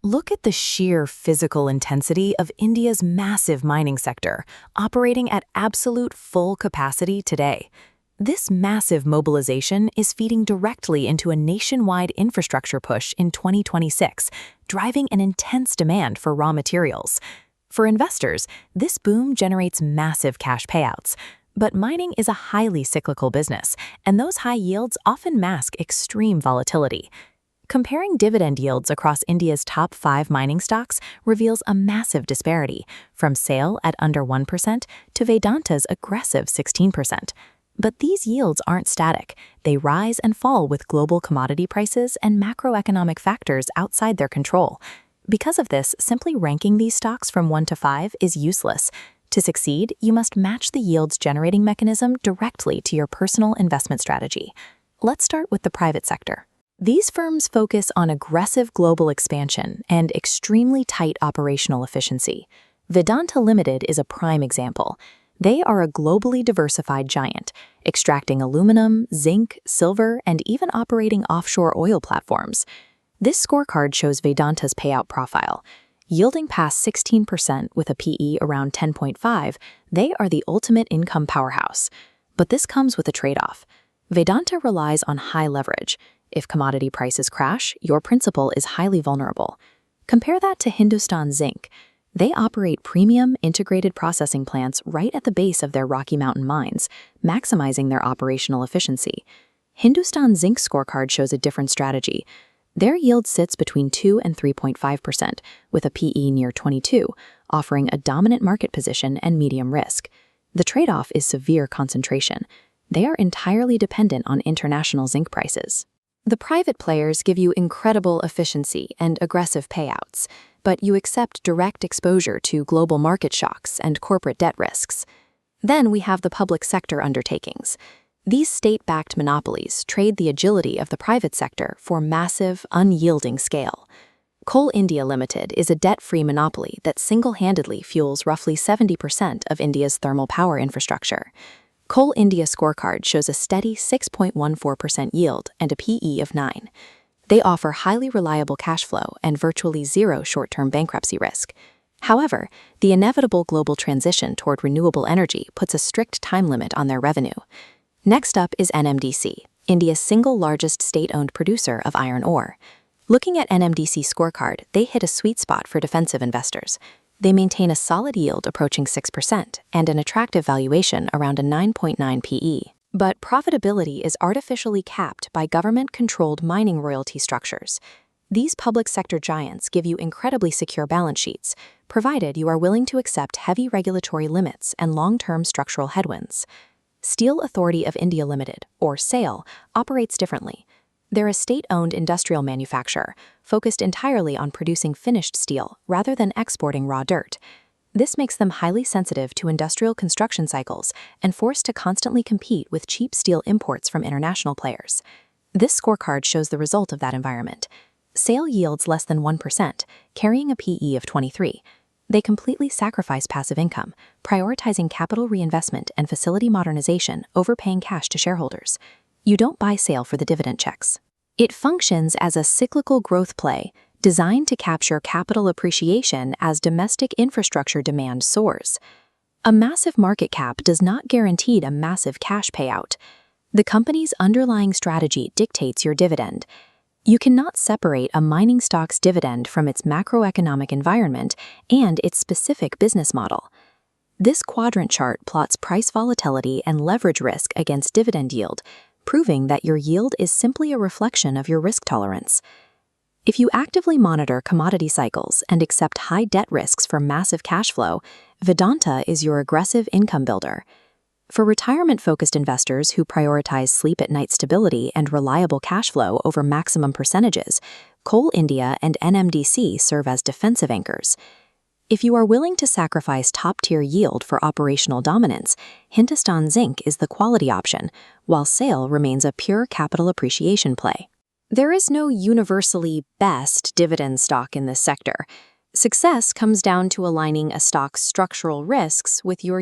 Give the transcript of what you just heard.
Look at the sheer physical intensity of India's massive mining sector, operating at absolute full capacity today. This massive mobilization is feeding directly into a nationwide infrastructure push in 2026, driving an intense demand for raw materials. For investors, this boom generates massive cash payouts. But mining is a highly cyclical business, and those high yields often mask extreme volatility. Comparing dividend yields across India's top 5 mining stocks reveals a massive disparity, from SAIL at under 1% to Vedanta's aggressive 16%. But these yields aren't static. They rise and fall with global commodity prices and macroeconomic factors outside their control. Because of this, simply ranking these stocks from 1 to 5 is useless. To succeed, you must match the yields generating mechanism directly to your personal investment strategy. Let's start with the private sector. These firms focus on aggressive global expansion and extremely tight operational efficiency. Vedanta Limited is a prime example. They are a globally diversified giant, extracting aluminum, zinc, silver, and even operating offshore oil platforms. This scorecard shows Vedanta's payout profile. Yielding past 16% with a PE around 10.5, they are the ultimate income powerhouse. But this comes with a trade-off. Vedanta relies on high leverage. If commodity prices crash, your principal is highly vulnerable. Compare that to Hindustan Zinc. They operate premium integrated processing plants right at the base of their Rocky Mountain mines, maximizing their operational efficiency. Hindustan Zinc scorecard shows a different strategy. Their yield sits between 2 and 3.5%, with a PE near 22, offering a dominant market position and medium risk. The trade-off is severe concentration. They are entirely dependent on international zinc prices. The private players give you incredible efficiency and aggressive payouts, but you accept direct exposure to global market shocks and corporate debt risks. Then we have the public sector undertakings. These state-backed monopolies trade the agility of the private sector for massive, unyielding scale. Coal India Limited is a debt-free monopoly that single-handedly fuels roughly 70% of India's thermal power infrastructure. Coal India scorecard shows a steady 6.14% yield and a PE of 9. They offer highly reliable cash flow and virtually zero short-term bankruptcy risk. However, the inevitable global transition toward renewable energy puts a strict time limit on their revenue. Next up is NMDC, India's single largest state-owned producer of iron ore. Looking at NMDC scorecard, they hit a sweet spot for defensive investors. They maintain a solid yield approaching 6% and an attractive valuation around a 9.9 PE. But profitability is artificially capped by government-controlled mining royalty structures. These public sector giants give you incredibly secure balance sheets, provided you are willing to accept heavy regulatory limits and long-term structural headwinds. Steel Authority of India Limited, or SAIL, operates differently. They're a state-owned industrial manufacturer, focused entirely on producing finished steel rather than exporting raw dirt. This makes them highly sensitive to industrial construction cycles and forced to constantly compete with cheap steel imports from international players. This scorecard shows the result of that environment. SAIL yields less than 1%, carrying a PE of 23. They completely sacrifice passive income, prioritizing capital reinvestment and facility modernization over paying cash to shareholders. You don't buy SAIL for the dividend checks. It functions as a cyclical growth play designed to capture capital appreciation as domestic infrastructure demand soars. A massive market cap does not guarantee a massive cash payout. The company's underlying strategy dictates your dividend. You cannot separate a mining stock's dividend from its macroeconomic environment and its specific business model. This quadrant chart plots price volatility and leverage risk against dividend yield, proving that your yield is simply a reflection of your risk tolerance. If you actively monitor commodity cycles and accept high debt risks for massive cash flow, Vedanta is your aggressive income builder. For retirement-focused investors who prioritize sleep-at-night stability and reliable cash flow over maximum percentages, Coal India and NMDC serve as defensive anchors. If you are willing to sacrifice top-tier yield for operational dominance, Hindustan Zinc is the quality option, while SAIL remains a pure capital appreciation play. There is no universally best dividend stock in this sector. Success comes down to aligning a stock's structural risks with your